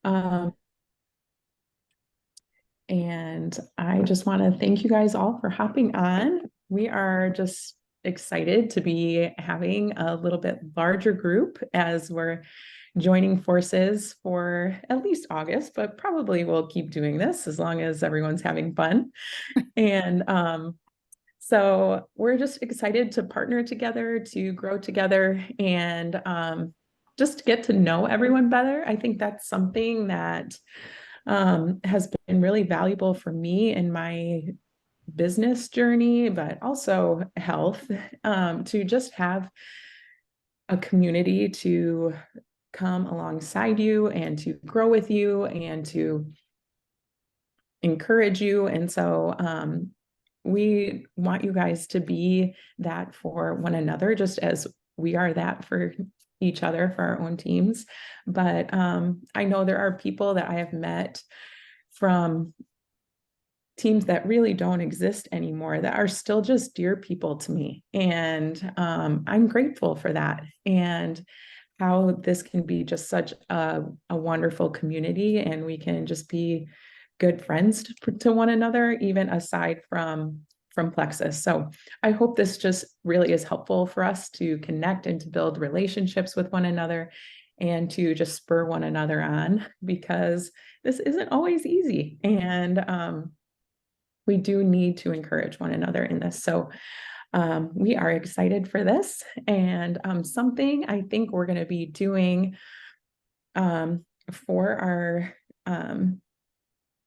Um, and I just want to thank you guys all for hopping on. We are just excited to be having a little bit larger group as we're joining forces for at least August, but probably we'll keep doing this as long as everyone's having fun. And so we're just excited to partner together, to grow together, and just to get to know everyone better. I think that's something that has been really valuable for me in my business journey, but also health, to just have a community to come alongside you and to grow with you and to encourage you. And so we want you guys to be that for one another, just as we are that for each other, for our own teams. But I know there are people that I have met from teams that really don't exist anymore that are still just dear people to me. And I'm grateful for that. And how this can be just such a wonderful community, and we can just be good friends to one another, even aside from Plexus. So I hope this just really is helpful for us to connect and to build relationships with one another and to just spur one another on, because this isn't always easy. And we do need to encourage one another in this. So we are excited for this. And something I think we're going to be doing for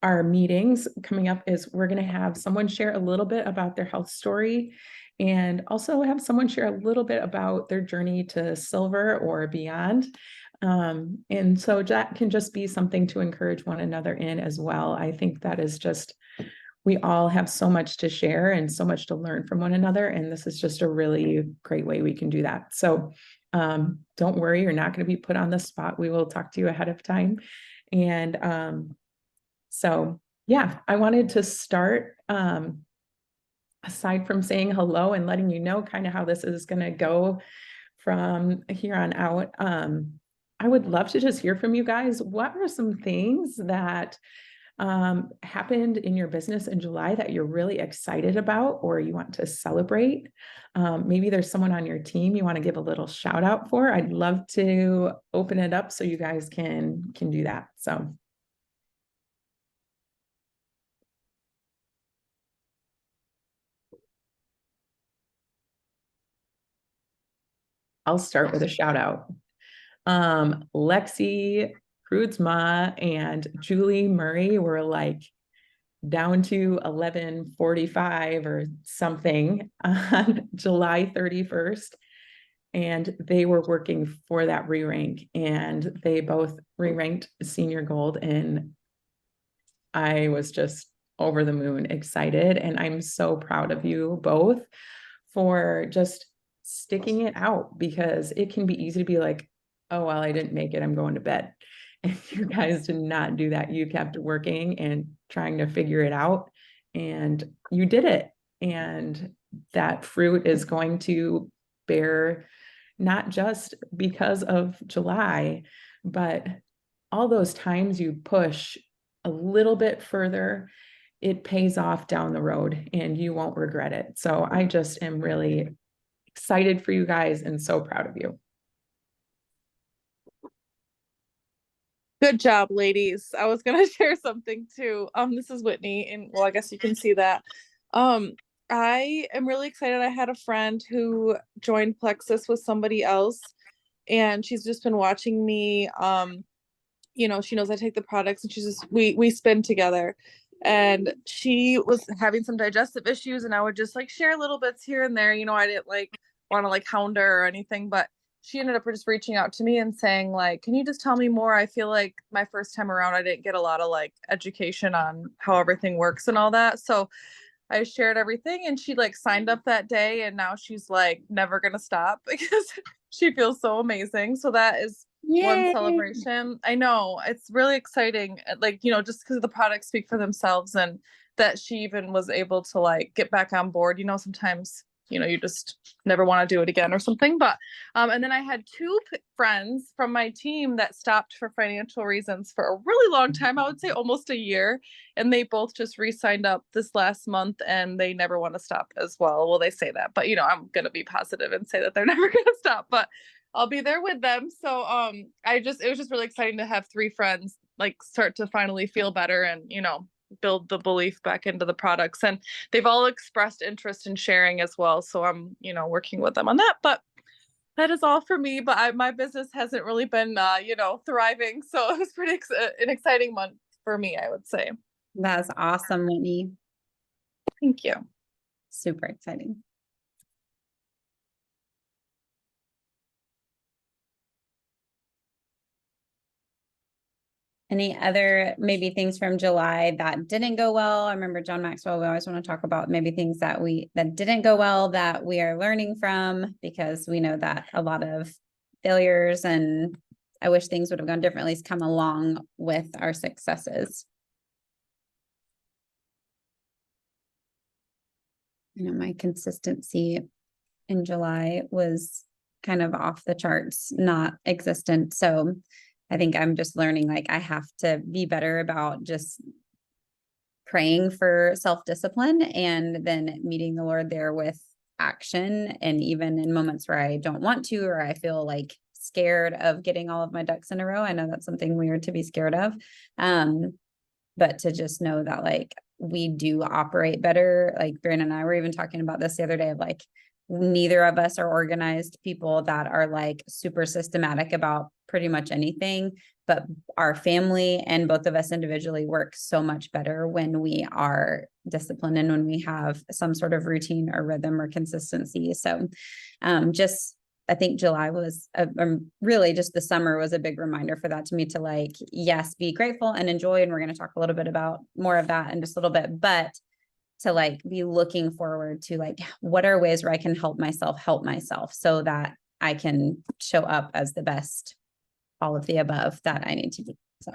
our meetings coming up is we're going to have someone share a little bit about their health story, and also have someone share a little bit about their journey to silver or beyond. And so that can just be something to encourage one another in as well. I think that is just, we all have so much to share and so much to learn from one another. And this is just a really great way we can do that. So don't worry, you're not going to be put on the spot. We will talk to you ahead of time. And so, yeah, I wanted to start, aside from saying hello and letting you know kind of how this is going to go from here on out. I would love to just hear from you guys. What are some things that happened in your business in July that you're really excited about or you want to celebrate? Maybe there's someone on your team you want to give a little shout out for. I'd love to open it up so you guys can do that. So I'll start with a shout out. Lexi Kreutzma and Julie Murray were like down to 11:45 or something on July 31st. And they were working for that re-rank, and they both re-ranked senior gold. And I was just over the moon excited. And I'm so proud of you both for just sticking it out, because it can be easy to be like, oh, well, I didn't make it, I'm going to bed. And you guys did not do that. You kept working and trying to figure it out, and you did it. And that fruit is going to bear, not just because of July, but all those times you push a little bit further, it pays off down the road and you won't regret it. So I just am really excited for you guys and so proud of you. Good job, ladies. I was gonna share something too. This is Whitney, and well, I guess you can see that. I am really excited. I had a friend who joined Plexus with somebody else, and she's just been watching me. She knows I take the products, and she's just we spin together. And she was having some digestive issues, and I would just like share little bits here and there. I didn't like want to like hound her or anything, but she ended up just reaching out to me and saying like, can you just tell me more? I feel like my first time around, I didn't get a lot of like education on how everything works and all that. So I shared everything, and she like signed up that day, and now she's like never going to stop because she feels so amazing. So that is one Yay! celebration. I know it's really exciting. Like, just because the products speak for themselves, and that she even was able to like get back on board. Sometimes you just never want to do it again or something. But and then I had two friends from my team that stopped for financial reasons for a really long time. I would say almost a year, and they both just re-signed up this last month, and they never want to stop as well. Well, they say that, but I'm gonna be positive and say that they're never gonna stop, but I'll be there with them. So it was just really exciting to have three friends like start to finally feel better and build the belief back into the products. And they've all expressed interest in sharing as well. So I'm, working with them on that. But that is all for me. But my business hasn't really been, thriving. So it was an exciting month for me, I would say. That's awesome, Whitney. Thank you. Super exciting. Any other maybe things from July that didn't go well? I remember John Maxwell, we always want to talk about maybe things that didn't go well that we are learning from, because we know that a lot of failures and I wish things would have gone differently has come along with our successes. My consistency in July was kind of off the charts, not existent. So I think I'm just learning, like, I have to be better about just praying for self-discipline and then meeting the Lord there with action. And even in moments where I don't want to, or I feel like scared of getting all of my ducks in a row. I know that's something weird to be scared of. But to just know that like we do operate better. Like Brandon and I were even talking about this the other day of like, neither of us are organized people that are like super systematic about pretty much anything, but our family and both of us individually work so much better when we are disciplined and when we have some sort of routine or rhythm or consistency. So I think July was really just the summer was a big reminder for that to me, to like, yes, be grateful and enjoy. And we're going to talk a little bit about more of that in just a little bit, but to like be looking forward to like, what are ways where I can help myself so that I can show up as the best, all of the above that I need to be. So.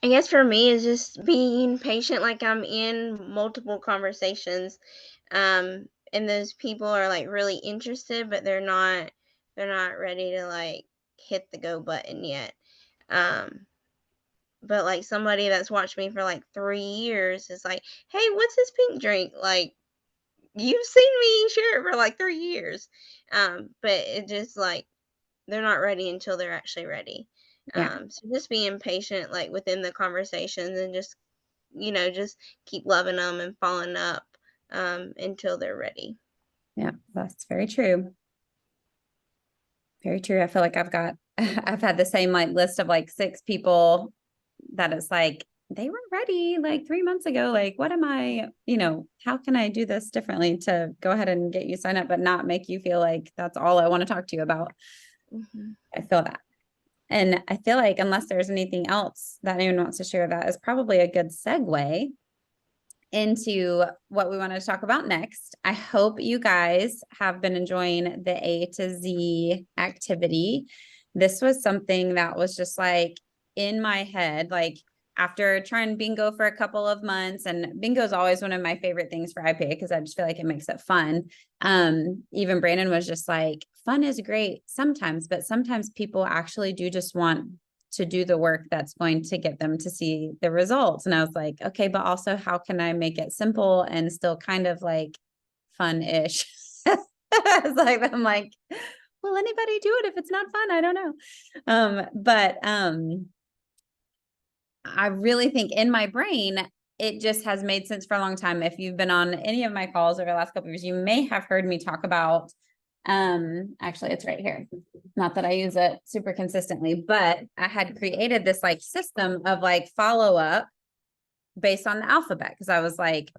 I guess for me is just being patient. Like I'm in multiple conversations, and those people are like really interested, but they're not ready to like hit the go button yet. But like somebody that's watched me for like 3 years is like, hey, what's this pink drink? Like, you've seen me share it for like 3 years. But it just like, they're not ready until they're actually ready. Yeah. So just being patient, like within the conversations, and just, just keep loving them and following up, until they're ready. Yeah, that's very true. Very true. I feel like I've had the same like list of like 6 people that is like, they were ready like 3 months ago. Like, what am I, how can I do this differently to go ahead and get you signed up, but not make you feel like that's all I want to talk to you about. Mm-hmm. I feel that. And I feel like unless there's anything else that anyone wants to share, that is probably a good segue into what we want to talk about next. I hope you guys have been enjoying the A to Z activity. This was something that was just like in my head, like after trying bingo for a couple of months, and bingo is always one of my favorite things for IPA because I just feel like it makes it fun. Even Brandon was just like, fun is great sometimes, but sometimes people actually do just want to do the work that's going to get them to see the results. And I was like, okay, but also how can I make it simple and still kind of like fun-ish? It's like, I'm like, will anybody do it if it's not fun? I don't know. But I really think in my brain, it just has made sense for a long time. If you've been on any of my calls over the last couple of years, you may have heard me talk about, actually it's right here. Not that I use it super consistently, but I had created this like system of like follow-up based on the alphabet. Because I was like,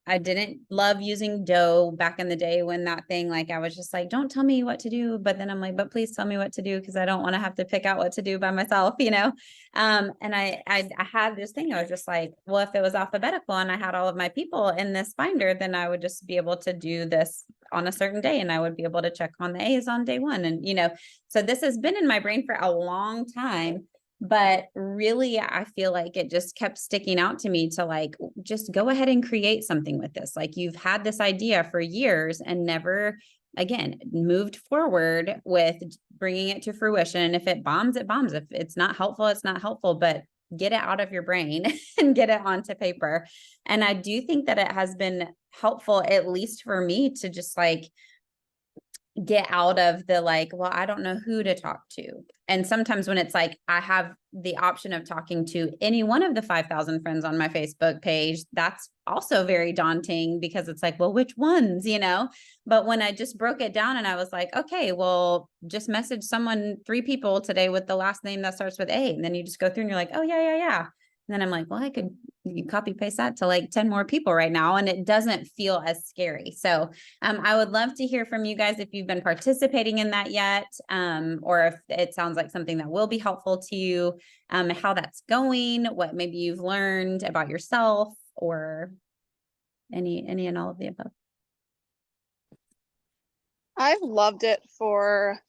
I didn't love using dough back in the day when that thing, like, I was just like, don't tell me what to do. But then I'm like, but please tell me what to do, because I don't want to have to pick out what to do by myself, And I had this thing, I was just like, well, if it was alphabetical and I had all of my people in this binder, then I would just be able to do this on a certain day, and I would be able to check on the A's on day one. And, so this has been in my brain for a long time. But really, I feel like it just kept sticking out to me to like, just go ahead and create something with this. Like you've had this idea for years and never, again, moved forward with bringing it to fruition. And if it bombs, it bombs. If it's not helpful, it's not helpful, but get it out of your brain and get it onto paper. And I do think that it has been helpful, at least for me, to just like get out of the like, well, I don't know who to talk to. And sometimes when it's like, I have the option of talking to any one of the 5,000 friends on my Facebook page, that's also very daunting because it's like, well, which ones, you know? But when I just broke it down and I was like, okay, well, just message someone, 3 people today with the last name that starts with A. And then you just go through and you're like, oh, yeah. And then I'm like, well, you copy paste that to like 10 more people right now. And it doesn't feel as scary. So I would love to hear from you guys if you've been participating in that yet, or if it sounds like something that will be helpful to you, how that's going, what maybe you've learned about yourself, or any and all of the above. I've loved it for,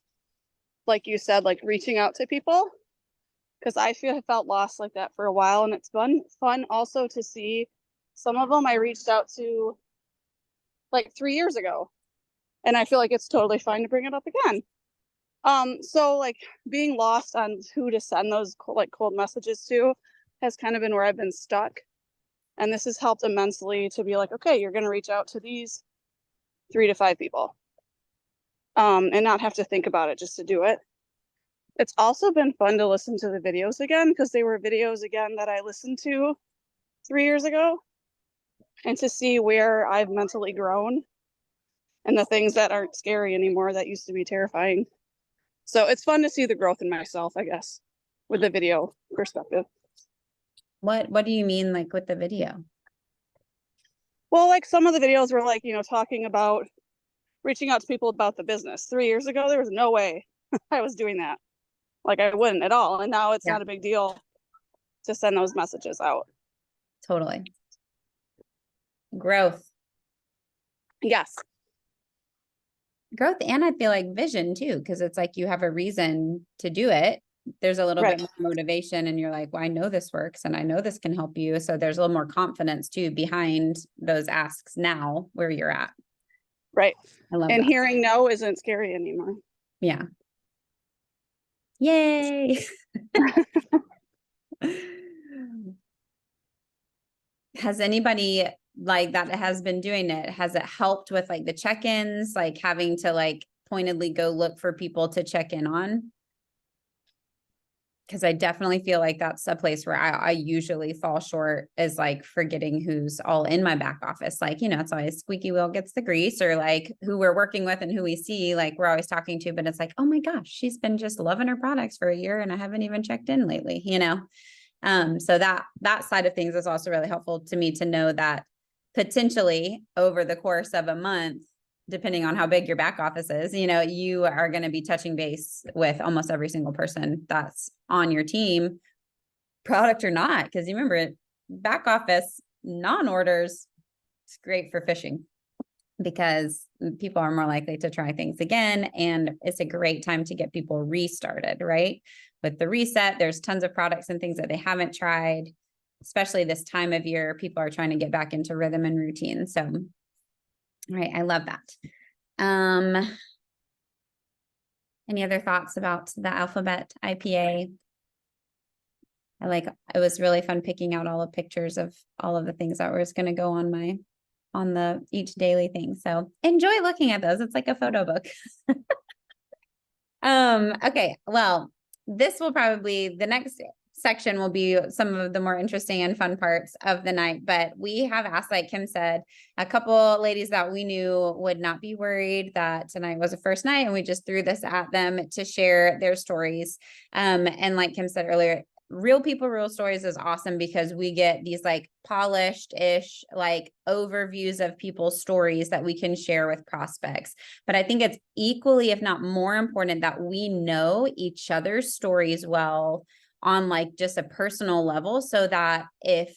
like you said, like reaching out to people, because I felt lost like that for a while, and it's fun also to see some of them I reached out to like 3 years ago, and I feel like it's totally fine to bring it up again. So like being lost on who to send those cold messages to has kind of been where I've been stuck, and this has helped immensely to be like, okay, you're going to reach out to these 3 to 5 people, and not have to think about it, just to do it. It's also been fun to listen to the videos again, because they were videos again that I listened to 3 years ago, and to see where I've mentally grown and the things that aren't scary anymore that used to be terrifying. So it's fun to see the growth in myself, I guess, with the video perspective. What do you mean like with the video? Well, like some of the videos were like, talking about reaching out to people about the business. 3 years ago, there was no way I was doing that. Like I wouldn't at all. And now it's not a big deal to send those messages out. Totally. Growth. Yes. Growth, and I feel like vision too, because it's like you have a reason to do it. There's a little bit more motivation, and you're like, well, I know this works and I know this can help you. So there's a little more confidence too behind those asks now where you're at. Right. I love and that. Hearing no isn't scary anymore. Yeah. Yay. Has anybody like that has been doing it? Has it helped with like the check-ins, like having to like pointedly go look for people to check in on? Because I definitely feel like that's a place where I usually fall short, is like forgetting who's all in my back office. Like, it's always squeaky wheel gets the grease, or like who we're working with and who we see, like we're always talking to, but it's like, oh my gosh, she's been just loving her products for a year and I haven't even checked in lately, So that side of things is also really helpful to me to know that potentially over the course of a month, depending on how big your back office is, you are going to be touching base with almost every single person that's on your team, product or not. Because you remember, back office non-orders, it's great for fishing because people are more likely to try things again. And it's a great time to get people restarted, right? With the reset, there's tons of products and things that they haven't tried, especially this time of year. People are trying to get back into rhythm and routine. So, all right, I love that. Any other thoughts about the Alphabet IPA? It was really fun picking out all the pictures of all of the things that was going to go on the each daily thing. So enjoy looking at those. It's like a photo book. Okay, well, this will probably, the next section will be some of the more interesting and fun parts of the night, but we have asked, like Kim said, a couple ladies that we knew would not be worried that tonight was a first night, and we just threw this at them to share their stories. And like Kim said earlier, real people, real stories is awesome because we get these like polished-ish like overviews of people's stories that we can share with prospects. But I think it's equally, if not more important, that we know each other's stories well on like just a personal level, so that if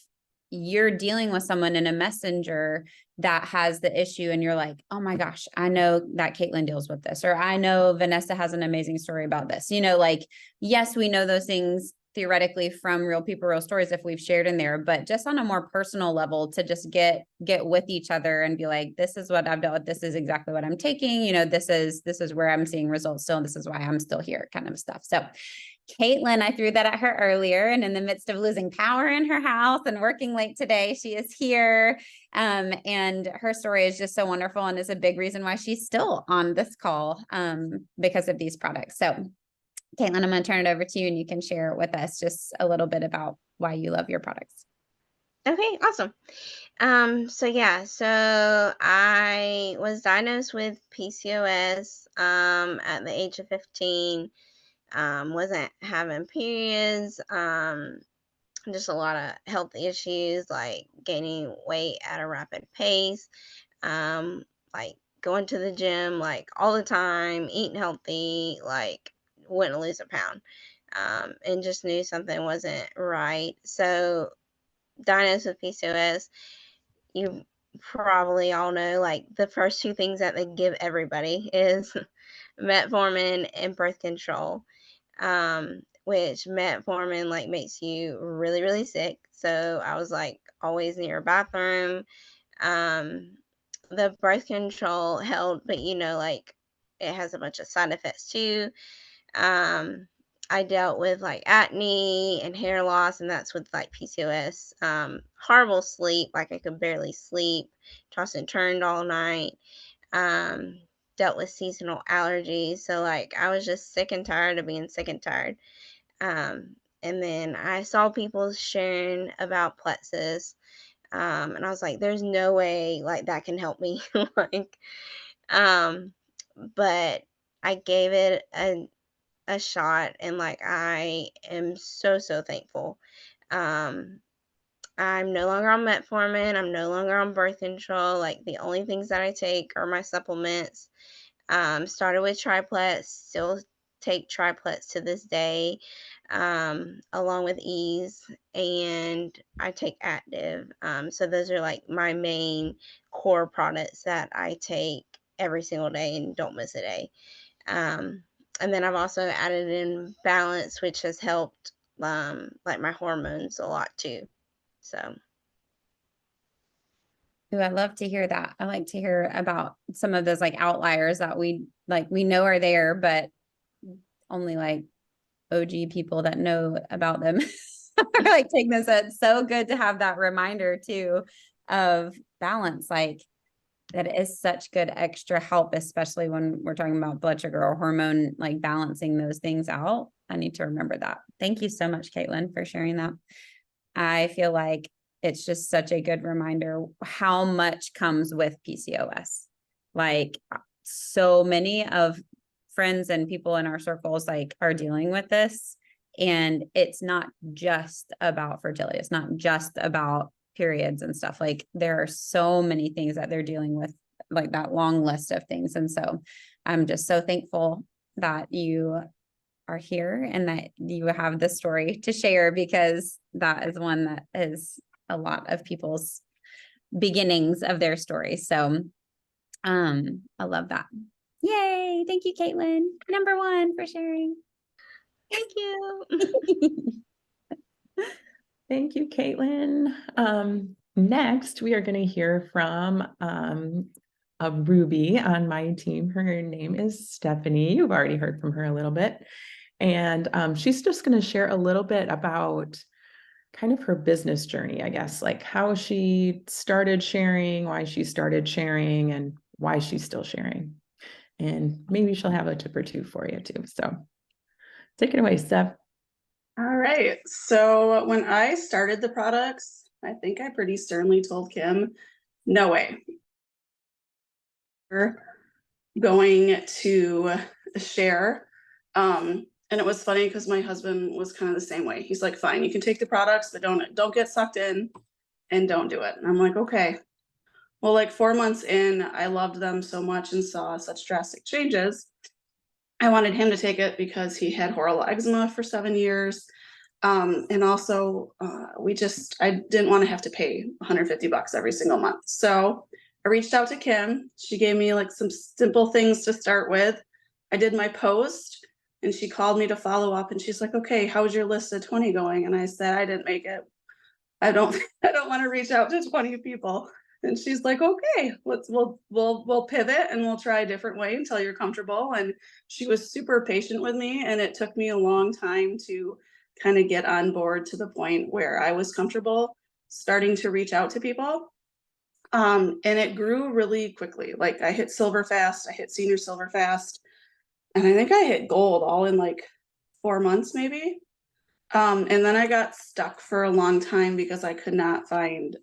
you're dealing with someone in a messenger that has the issue and you're like, oh my gosh, I know that Katelyn deals with this, or I know Vanessa has an amazing story about this, like, yes, we know those things theoretically from real people, real stories if we've shared in there, but just on a more personal level to just get with each other and be like, this is what I've dealt with. This is exactly what I'm taking. You know, this is where I'm seeing results still. And this is why I'm still here kind of stuff. So Katelyn, I threw that at her earlier, and in the midst of losing power in her house and working late today, she is here. And her story is just so wonderful and is a big reason why she's still on this call because of these products. So Katelyn, I'm going to turn it over to you and you can share with us just a little bit about why you love your products. Okay, awesome. So yeah, so I was diagnosed with PCOS at the age of 15. Wasn't having periods, just a lot of health issues like gaining weight at a rapid pace, like going to the gym like all the time, eating healthy, like wouldn't lose a pound, and just knew something wasn't right. So diagnosed with PCOS, you probably all know like the first two things that they give everybody is metformin and birth control, which metformin like makes you really, really sick. So I was like always near a bathroom. The birth control held, but like it has a bunch of side effects too. I dealt with like acne and hair loss, and that's with like PCOS. Horrible sleep, like I could barely sleep, tossed and turned all night. Um, Dealt with seasonal allergies, so like I was just sick and tired of being sick and tired. And then I saw people sharing about plexus, and I was like, "There's no way like that can help me." like, um, but I gave it a shot, and like I am so, so thankful. um I'm no longer on metformin, I'm no longer on birth control. Like the only things that I take are my supplements. Started with triplets, still take triplets to this day, along with ease, and I take active. So those are like my main core products that I take every single day and don't miss a day. Um, and then I've also added in balance, which has helped like my hormones a lot too. So Ooh, I love to hear that. I like to hear about some of those like outliers that we know are there, but only like OG people that know about them are like taking this. It's so good to have that reminder too of balance. Like that is such good extra help, especially when we're talking about blood sugar or hormone, like balancing those things out. I need to remember that. Thank you so much, Katelyn, for sharing that. I feel like it's just such a good reminder how much comes with PCOS. Like so many of friends and people in our circles like are dealing with this, and it's not just about fertility. It's not just about periods and stuff. Like there are so many things that they're dealing with, like that long list of things. And so I'm just so thankful that you are here and that you have the story to share, because that is one that is a lot of people's beginnings of their story. So I love that. Yay. Thank you, Katelyn. Number one for sharing. thank you. Thank you, Katelyn. Next, we are going to hear from a Ruby on my team. Her name is Stephanie. You've already heard from her a little bit. And she's just going to share a little bit about kind of her business journey, I guess, like how she started sharing, why she started sharing, and why she's still sharing. And maybe she'll have a tip or two for you too. So take it away, Steph. All right. So when I started the products, I think I pretty sternly told Kim, no way. We're going to share. And it was funny because my husband was kind of the same way. He's like, fine, you can take the products, but don't get sucked in and don't do it. And I'm like, okay. Well, like 4 months in, I loved them so much and saw such drastic changes. I wanted him to take it because he had horrible eczema for 7 years. And also I didn't want to have to pay $150 every single month. So I reached out to Kim. She gave me like some simple things to start with. I did my post And she called me to follow up and she's like, okay, how's your list of 20 going? And I said, I didn't make it. I don't want to reach out to 20 people. And she's like, okay, we'll pivot and we'll try a different way until you're comfortable. And she was super patient with me. And it took me a long time to kind of get on board to the point where I was comfortable starting to reach out to people. And it grew really quickly. Like I hit silver fast, I hit senior silver fast. And I think I hit gold all in like 4 months, maybe. And then I got stuck for a long time because I could not find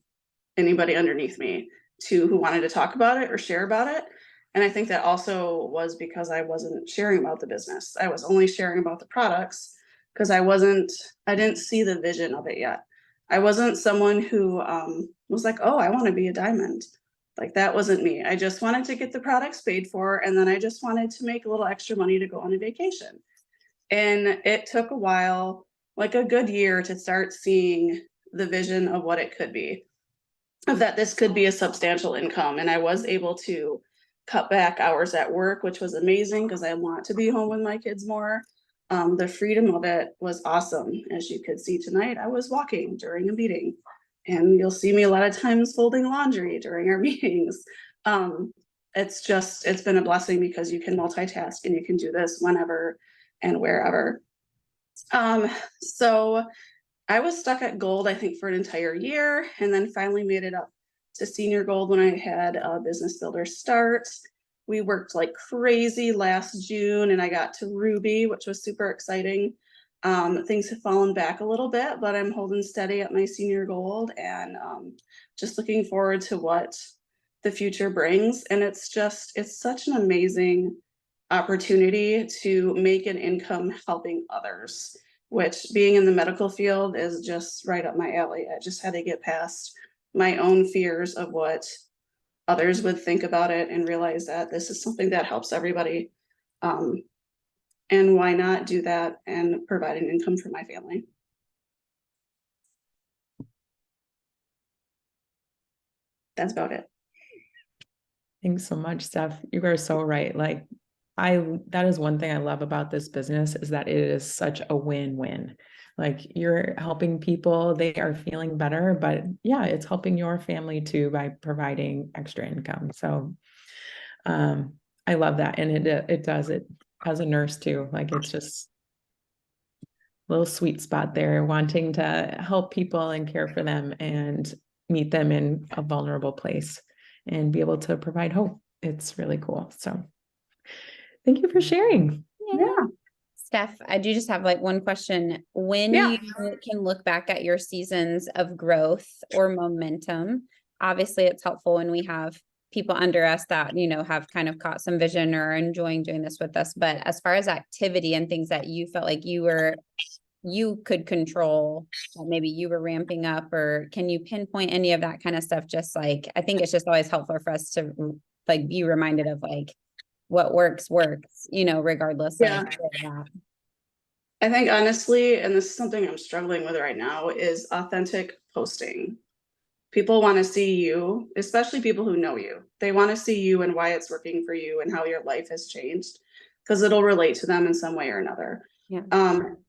anybody underneath me who wanted to talk about it or share about it. And I think that also was because I wasn't sharing about the business. I was only sharing about the products because I didn't see the vision of it yet. I wasn't someone who was like, oh, I want to be a diamond. Like that wasn't me. I just wanted to get the products paid for. And then I just wanted to make a little extra money to go on a vacation. And it took a while, like a good year, to start seeing the vision of what it could be, of that this could be a substantial income. And I was able to cut back hours at work, which was amazing because I want to be home with my kids more. The freedom of it was awesome. As you could see tonight, I was walking during a meeting, and you'll see me a lot of times folding laundry during our meetings. It's been a blessing because you can multitask and you can do this whenever and wherever. So I was stuck at gold, I think, for an entire year, and then finally made it up to senior gold when I had a business builder start. We worked like crazy last June, and I got to Ruby, which was super exciting. Things have fallen back a little bit, but I'm holding steady at my senior gold, and just looking forward to what the future brings. And it's such an amazing opportunity to make an income helping others, which, being in the medical field, is just right up my alley. I just had to get past my own fears of what others would think about it and realize that this is something that helps everybody. And why not do that and provide an income for my family? That's about it. Thanks so much, Steph. You are so right. Like that is one thing I love about this business, is that it is such a win-win. Like you're helping people, they are feeling better, but yeah, it's helping your family too by providing extra income. So I love that. And it does it as a nurse too. Like it's just a little sweet spot there, wanting to help people and care for them and meet them in a vulnerable place and be able to provide hope. It's really cool. So thank you for sharing. Yeah. Steph, I do just have like one question. When you can look back at your seasons of growth or momentum, obviously it's helpful when we have people under us that, have kind of caught some vision or enjoying doing this with us. But as far as activity and things that you felt like you could control, maybe you were ramping up, or can you pinpoint any of that kind of stuff? Just like, I think it's just always helpful for us to like be reminded of like what works, regardless. Yeah. Of I think honestly, and this is something I'm struggling with right now, is authentic posting. People want to see you, especially people who know you. They want to see you and why it's working for you and how your life has changed, because it'll relate to them in some way or another. Yeah.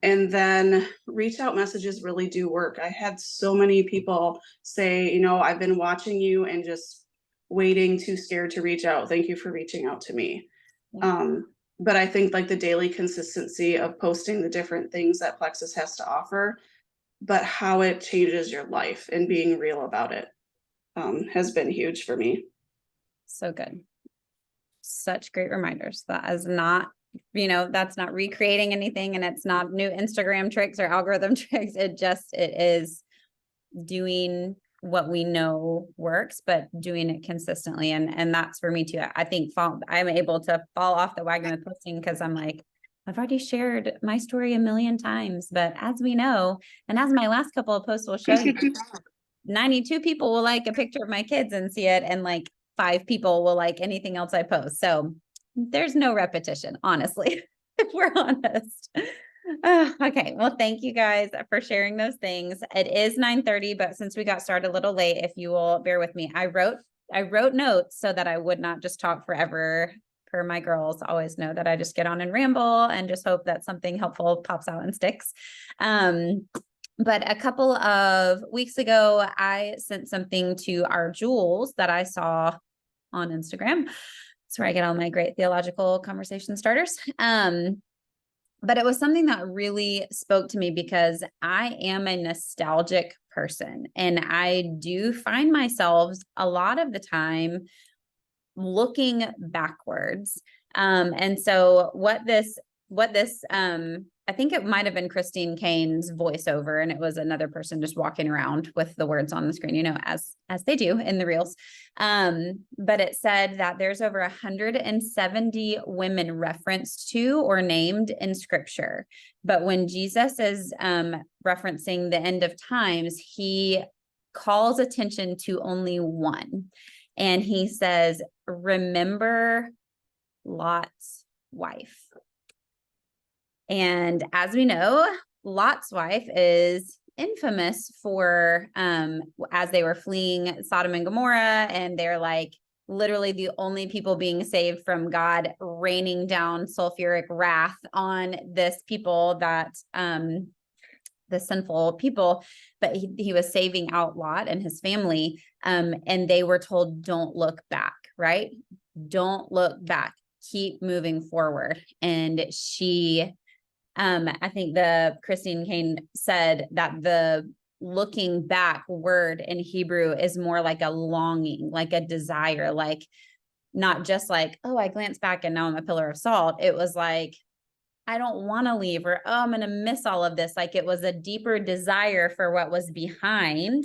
And then reach out messages really do work. I had so many people say, I've been watching you and just waiting, too scared to reach out. Thank you for reaching out to me. Yeah. But I think like the daily consistency of posting the different things that Plexus has to offer, but how it changes your life and being real about it has been huge for me. So good. Such great reminders. That is not, that's not recreating anything, and it's not new Instagram tricks or algorithm tricks. It is doing what we know works, but doing it consistently. And that's for me too. I think I'm able to fall off the wagon with posting because I'm like, I've already shared my story 1 million times, but as we know, and as my last couple of posts will show you, 92 people will like a picture of my kids and see it, and like 5 people will like anything else I post. So there's no repetition, honestly, if we're honest. Okay. Well, thank you guys for sharing those things. It is 9:30, but since we got started a little late, if you will bear with me, I wrote notes so that I would not just talk forever per my girls, always know that I just get on and ramble and just hope that something helpful pops out and sticks. But a couple of weeks ago, I sent something to our Jules that I saw on Instagram. That's where I get all my great theological conversation starters. But it was something that really spoke to me because I am a nostalgic person, and I do find myself a lot of the time looking backwards. And so what this, I think it might have been Christine Kane's voiceover, and it was another person just walking around with the words on the screen, you know, as they do in the reels. But it said that there's over 170 women referenced to or named in scripture. But when Jesus is referencing the end of times, he calls attention to only one. And he says, remember Lott's wife. And as we know, Lott's wife is infamous for, as they were fleeing Sodom and Gomorrah, and they're like literally the only people being saved from God raining down sulfuric wrath on this people that, the sinful people, but he was saving out Lott and his family. And they were told, don't look back, right? Don't look back, keep moving forward. And she, I think Christine Kane said that the looking back word in Hebrew is more like a longing, like a desire, like not just like, oh, I glanced back and now I'm a pillar of salt. It was like, I don't want to leave, or, oh, I'm going to miss all of this. Like it was a deeper desire for what was behind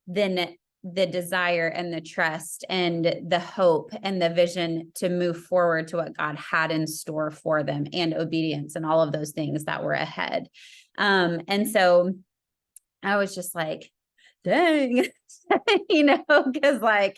than the desire and the trust and the hope and the vision to move forward to what God had in store for them, and obedience and all of those things that were ahead. And so I was just like, dang, you know, because like,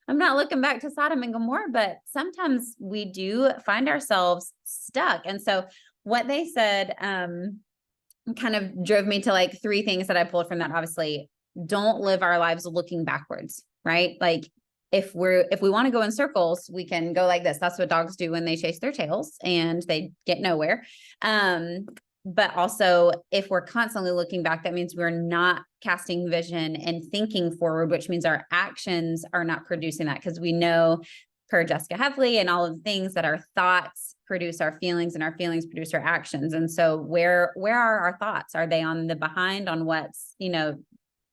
I'm not looking back to Sodom and Gomorrah, but sometimes we do find ourselves stuck. And so what they said kind of drove me to like three things that I pulled from that. Obviously, don't live our lives looking backwards, right? Like if we want to go in circles, we can go like this. That's what dogs do when they chase their tails and they get nowhere. But also if we're constantly looking back, that means we're not casting vision and thinking forward, which means our actions are not producing that, because we know per Jessica Heffley and all of the things that our thoughts produce our feelings and our feelings produce our actions. And so where are our thoughts? Are they on the behind, on what's, you know,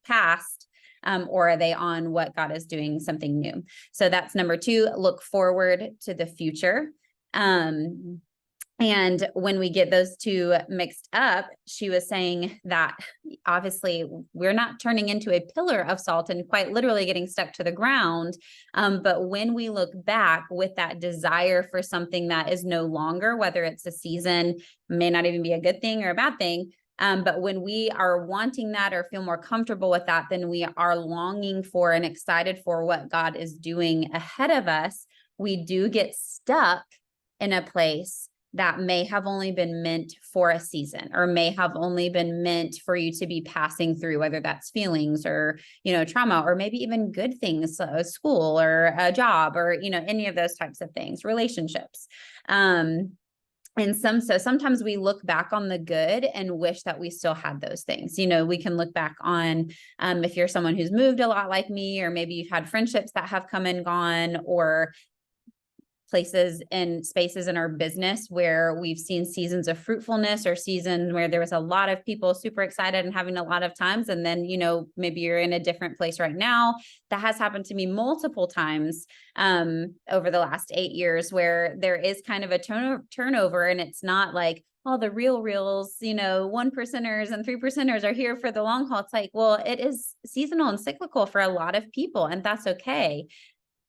past, or are they on what God is doing, something new? So that's number two, look forward to the future. And when we get those two mixed up, she was saying that obviously we're not turning into a pillar of salt and quite literally getting stuck to the ground. But when we look back with that desire for something that is no longer, whether it's a season, may not even be a good thing or a bad thing. But when we are wanting that or feel more comfortable with that, then we are longing for and excited for what God is doing ahead of us. We do get stuck in a place that may have only been meant for a season, or may have only been meant for you to be passing through, whether that's feelings or, you know, trauma, or maybe even good things, a school or a job, or, you know, any of those types of things, relationships. So sometimes we look back on the good and wish that we still had those things. You know, we can look back on, if you're someone who's moved a lot like me, or maybe you've had friendships that have come and gone, or places and spaces in our business where we've seen seasons of fruitfulness, or seasons where there was a lot of people super excited and having a lot of times. And then, you know, maybe you're in a different place right now. That has happened to me multiple times over the last 8 years, where there is kind of a turnover, and it's not like, all the reals, you know, 1%ers and 3%ers are here for the long haul. It's like, well, it is seasonal and cyclical for a lot of people, and that's okay.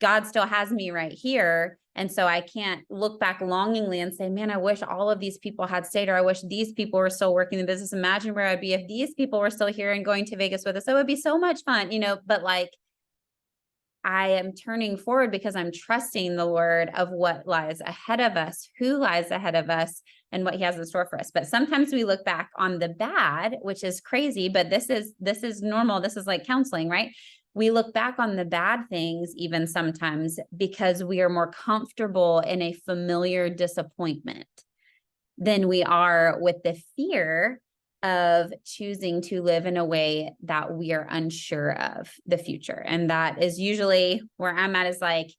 God still has me right here. And so I can't look back longingly and say, man, I wish all of these people had stayed, or I wish these people were still working the business. Imagine where I'd be if these people were still here and going to Vegas with us. It would be so much fun, you know, but like, I am turning forward because I'm trusting the Lord of what lies ahead of us, who lies ahead of us, and what he has in store for us. But sometimes we look back on the bad, which is crazy, but this is normal. This is like counseling, right? we look back on the bad things even sometimes because we are more comfortable in a familiar disappointment than we are with the fear of choosing to live in a way that we are unsure of the future. And that is usually where I'm at, is like,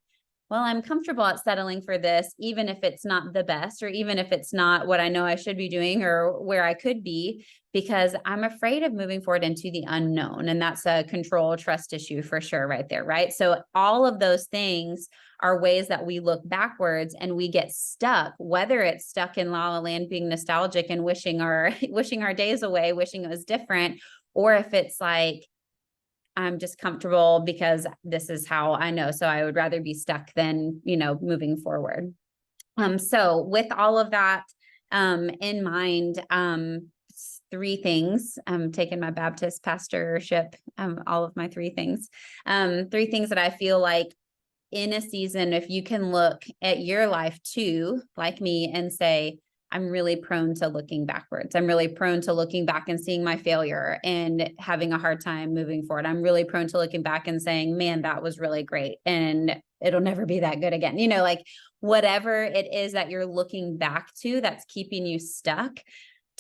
well, I'm comfortable at settling for this, even if it's not the best, or even if it's not what I know I should be doing or where I could be, because I'm afraid of moving forward into the unknown. And that's a control trust issue for sure right there, right? So all of those things are ways that we look backwards and we get stuck, whether it's stuck in La La Land being nostalgic and wishing our days away, wishing it was different, or if it's like, I'm just comfortable because this is how I know. So I would rather be stuck than, moving forward. So with all of that in mind, 3 things, I'm taking my Baptist pastorship, all of my 3 things, 3 things that I feel like in a season, if you can look at your life too, like me, and say, I'm really prone to looking backwards. I'm really prone to looking back and seeing my failure and having a hard time moving forward. I'm really prone to looking back and saying, man, that was really great, and it'll never be that good again. Like whatever it is that you're looking back to that's keeping you stuck,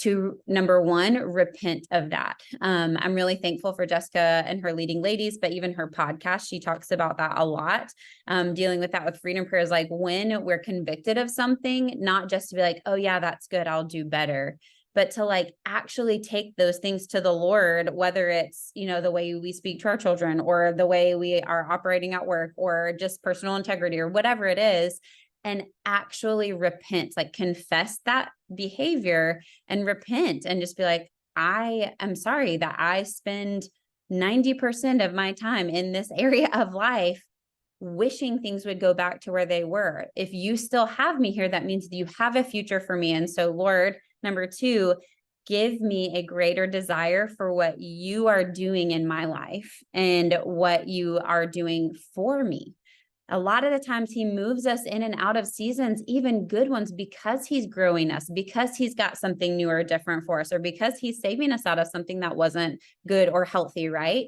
to number 1, repent of that. I'm really thankful for Jessica and her Leading Ladies, but even her podcast, she talks about that a lot. Dealing with that with freedom prayer is like, when we're convicted of something, not just to be like, oh yeah, that's good, I'll do better, but to like actually take those things to the Lord, whether it's, the way we speak to our children, or the way we are operating at work, or just personal integrity, or whatever it is, and actually repent, like confess that behavior and repent, and just be like, I am sorry that I spend 90% of my time in this area of life wishing things would go back to where they were. If you still have me here, that means that you have a future for me. And so, Lord, number 2, give me a greater desire for what you are doing in my life and what you are doing for me. A lot of the times he moves us in and out of seasons, even good ones, because he's growing us, because he's got something new or different for us, or because he's saving us out of something that wasn't good or healthy, right?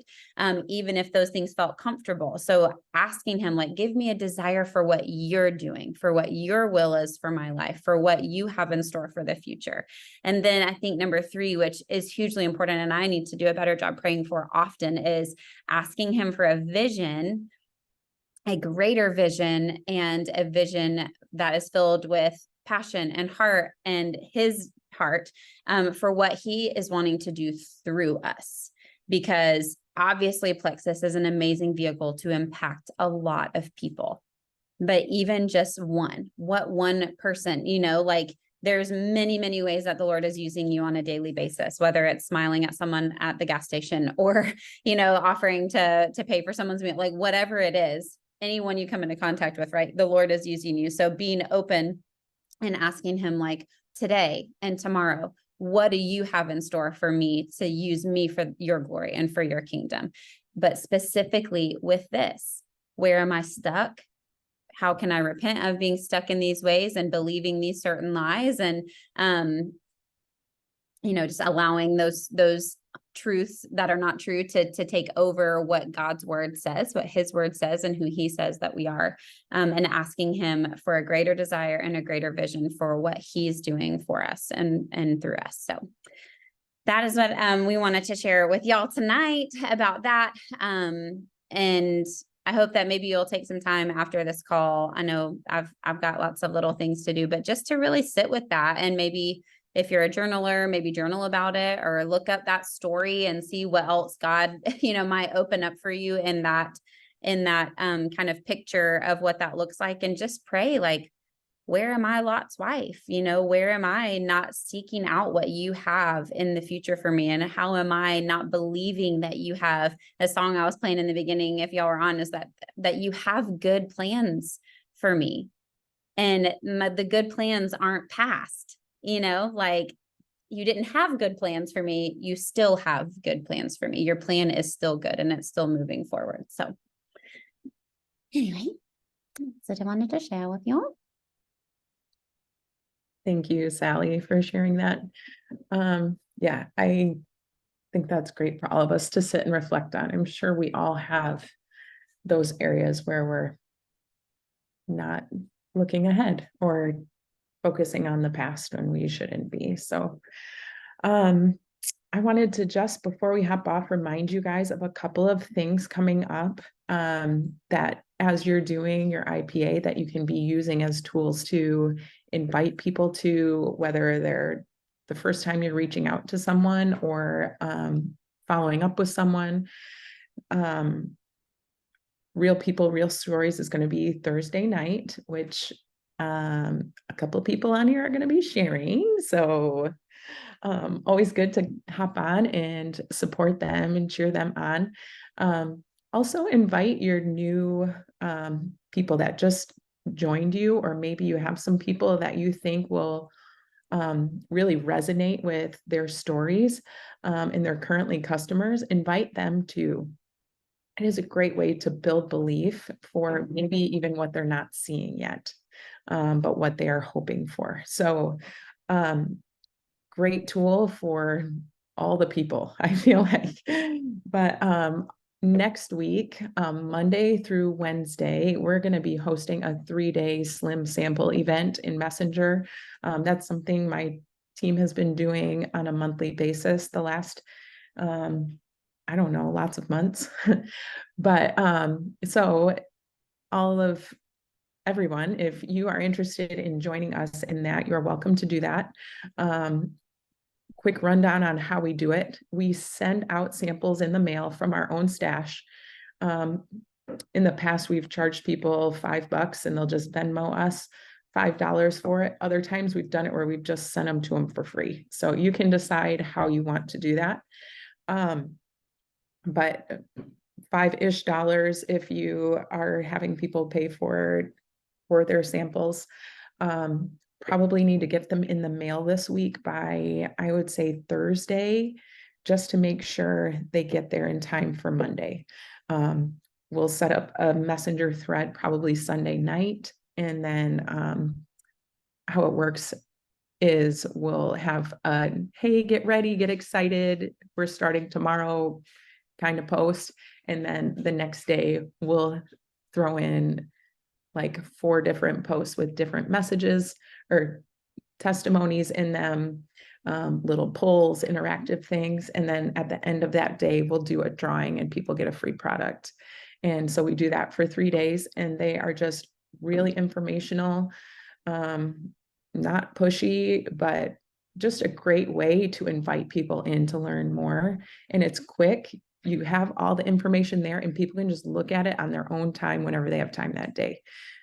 Even if those things felt comfortable. So asking him, like, give me a desire for what you're doing, for what your will is for my life, for what you have in store for the future. And then I think number 3, which is hugely important, and I need to do a better job praying for often, is asking him for a vision, a greater vision, and a vision that is filled with passion and heart, and his heart for what he is wanting to do through us. Because obviously Plexus is an amazing vehicle to impact a lot of people, but even just one person, like there's many, many ways that the Lord is using you on a daily basis, whether it's smiling at someone at the gas station, or, offering to pay for someone's meal, like whatever it is, anyone you come into contact with, right? The Lord is using you. So being open and asking him, like, today and tomorrow, what do you have in store for me to use me for your glory and for your kingdom? But specifically with this, where am I stuck? How can I repent of being stuck in these ways and believing these certain lies? And, just allowing those truths that are not true to take over what God's word says, what his word says, and who he says that we are, and asking him for a greater desire and a greater vision for what he's doing for us and through us. So that is what we wanted to share with y'all tonight about that. And I hope that maybe you'll take some time after this call. I know I've got lots of little things to do, but just to really sit with that, and maybe if you're a journaler, maybe journal about it, or look up that story and see what else God, might open up for you in that kind of picture of what that looks like. And just pray, like, where am I Lott's wife? Where am I not seeking out what you have in the future for me? And how am I not believing that you have, a song I was playing in the beginning, if y'all were on, is that you have good plans for me. And the good plans aren't past, like, you didn't have good plans for me. You still have good plans for me. Your plan is still good, and it's still moving forward. So anyway, that's what I wanted to share with y'all. Thank you, Sally, for sharing that. Yeah, I think that's great for all of us to sit and reflect on. I'm sure we all have those areas where we're not looking ahead or focusing on the past when we shouldn't be. So I wanted to just, before we hop off, remind you guys of a couple of things coming up that as you're doing your IPA that you can be using as tools to invite people to, whether they're the first time you're reaching out to someone or following up with someone. Real People, Real Stories is going to be Thursday night, which a couple of people on here are going to be sharing. So always good to hop on and support them and cheer them on. Also invite your new people that just joined you, or maybe you have some people that you think will really resonate with their stories and they're currently customers. Invite them to. It is a great way to build belief for maybe even what they're not seeing yet, but what they are hoping for. So great tool for all the people, I feel like. But next week, Monday through Wednesday, we're going to be hosting a 3-day slim sample event in Messenger. That's something my team has been doing on a monthly basis the last I don't know, lots of months. But so all of everyone, if you are interested in joining us in that, you're welcome to do that. Quick rundown on how we do it. We send out samples in the mail from our own stash. In the past, we've charged people $5 and they'll just Venmo us $5 for it. Other times we've done it where we've just sent them to them for free. So you can decide how you want to do that. But $5-ish if you are having people pay for their samples. Probably need to get them in the mail this week by, I would say, Thursday, just to make sure they get there in time for Monday. We'll set up a messenger thread probably Sunday night, and then how it works is we'll have a, hey, get ready, get excited, we're starting tomorrow kind of post. And then the next day we'll throw in like 4 different posts with different messages or testimonies in them, little polls, interactive things. And then at the end of that day, we'll do a drawing and people get a free product. And so we do that for 3 days, and they are just really informational, not pushy, but just a great way to invite people in to learn more. And it's quick. You have all the information there and people can just look at it on their own time whenever they have time that day.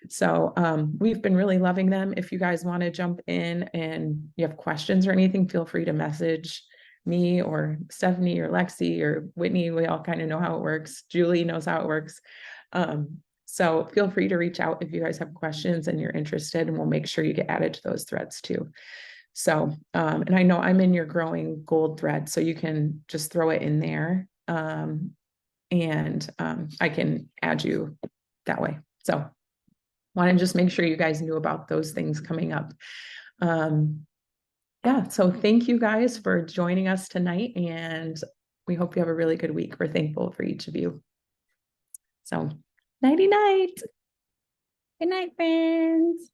So we've been really loving them. If you guys want to jump in and you have questions or anything, feel free to message me or Stephanie or Lexi or Whitney. We all kind of know how it works. Julie knows how it works. So feel free to reach out if you guys have questions and you're interested, and we'll make sure you get added to those threads too. So, and I know I'm in your growing gold thread, so you can just throw it in there. I can add you that way. So want to just make sure you guys knew about those things coming up. Yeah, so thank you guys for joining us tonight, and we hope you have a really good week. We're thankful for each of you. So nighty night. Good night, friends.